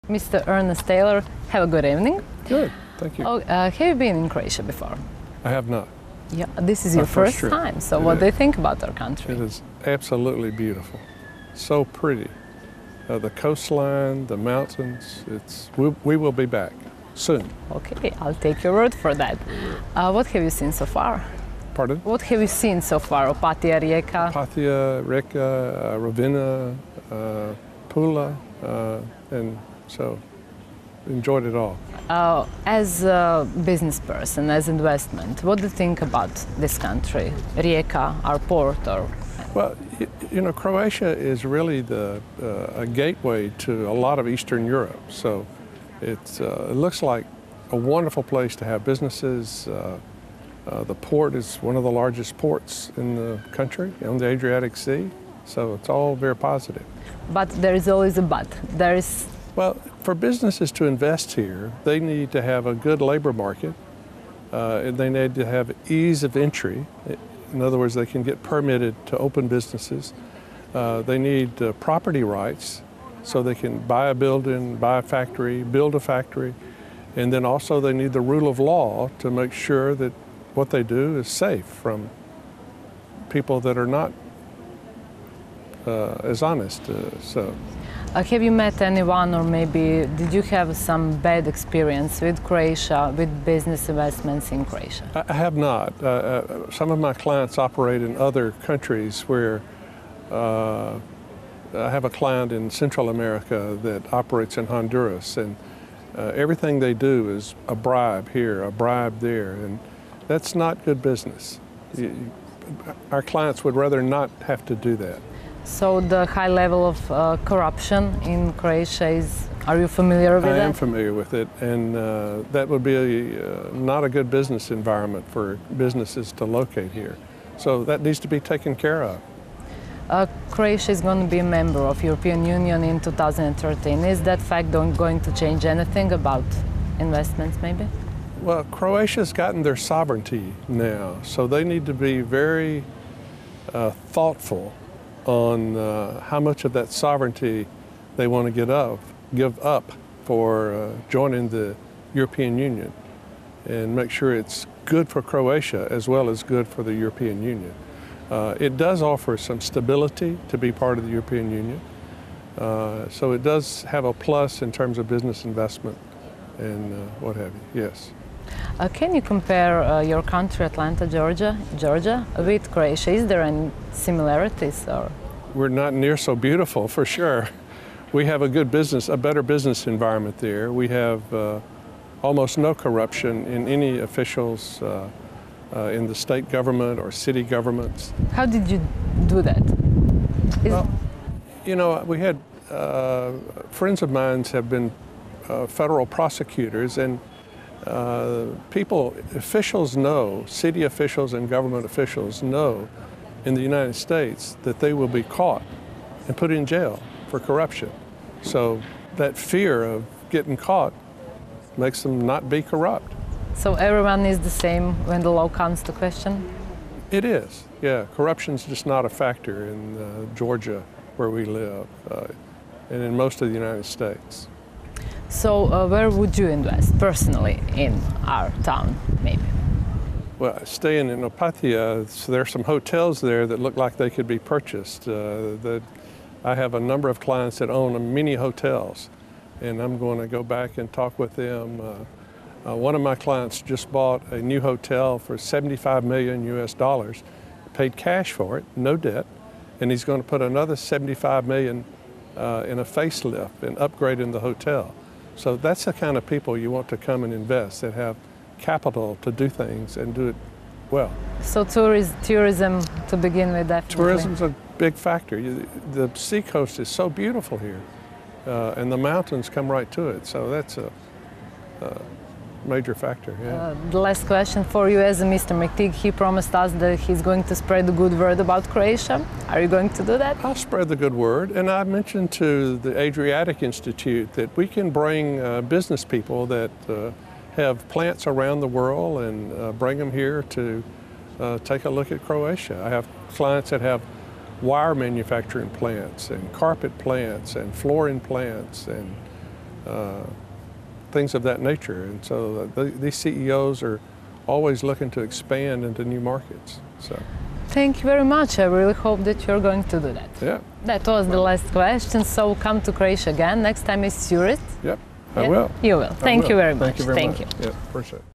Mr. Ernest Taylor, have a good evening. Good, thank you. Have you been in Croatia before? I have not. Yeah, this is your first trip. time, so what do you think about our country? It is absolutely beautiful. So pretty. The coastline, the mountains, we will be back soon. Okay, I'll take your word for that. What have you seen so far? Pardon? What have you seen so far? Opatija, Rijeka? Opatija, Rijeka, Ravenna, Pula, and so enjoyed it all. As a business person, as investment, what do you think about this country? Rijeka, our port, or? Well, you know, Croatia is really a gateway to a lot of Eastern Europe. So it looks like a wonderful place to have businesses. The port is one of the largest ports in the country on the Adriatic Sea. So it's all very positive. But there is always a but. Well, for businesses to invest here, they need to have a good labor market, and they need to have ease of entry. In other words, they can get permitted to open businesses. They need property rights, so they can buy a building, buy a factory, build a factory, and then also they need the rule of law to make sure that what they do is safe from people that are not as honest. Have you met anyone, or maybe did you have some bad experience with Croatia, with business investments in Croatia? I have not. Some of my clients operate in other countries where I have a client in Central America that operates in Honduras, and everything they do is a bribe here, a bribe there, and that's not good business. Our clients would rather not have to do that. So the high level of corruption in Croatia are you familiar with that? I am familiar with it, and that would be not a good business environment for businesses to locate here. So that needs to be taken care of. Croatia is going to be a member of European Union in 2013. Is that fact going to change anything about investments maybe? Well, Croatia's gotten their sovereignty now, so they need to be very thoughtful on how much of that sovereignty they want to give up for joining the European Union, and make sure it's good for Croatia as well as good for the European Union. It does offer some stability to be part of the European Union, so it does have a plus in terms of business investment and what have you, yes. Can you compare your country, Atlanta, Georgia, with Croatia? Is there any similarities? Or? We're not near so beautiful, for sure. We have a better business environment there. We have almost no corruption in any officials in the state government or city governments. How did you do that? Well, you know, we had friends of mine have been federal prosecutors, and officials know, city officials and government officials know in the United States that they will be caught and put in jail for corruption. So that fear of getting caught makes them not be corrupt. So everyone is the same when the law comes to question? It is, yeah. Corruption's just not a factor in Georgia where we live and in most of the United States. So where would you invest personally in our town, maybe? Well, staying in Opatija, so there are some hotels there that look like they could be purchased. I have a number of clients that own mini hotels, and I'm going to go back and talk with them. One of my clients just bought a new hotel for $75 million US, paid cash for it, no debt, and he's going to put another $75 million in a facelift and upgrade in the hotel. So that's the kind of people you want to come and invest, that have capital to do things and do it well. So tourism to begin with, definitely. Tourism's a big factor. The seacoast is so beautiful here, and the mountains come right to it. So that's a major factor. Yeah. The last question for you, as Mr. McTeague, he promised us that he's going to spread the good word about Croatia. Are you going to do that? I'll spread the good word, and I mentioned to the Adriatic Institute that we can bring business people that have plants around the world and bring them here to take a look at Croatia. I have clients that have wire manufacturing plants and carpet plants and flooring plants and things of that nature. And so these CEOs are always looking to expand into new markets. So. Thank you very much. I really hope that you're going to do that. Yeah. That was the last question. So come to Croatia again. Next time is tourist. Yep, I will. You will. Thank you very much. Thank you very much. Yeah, appreciate it.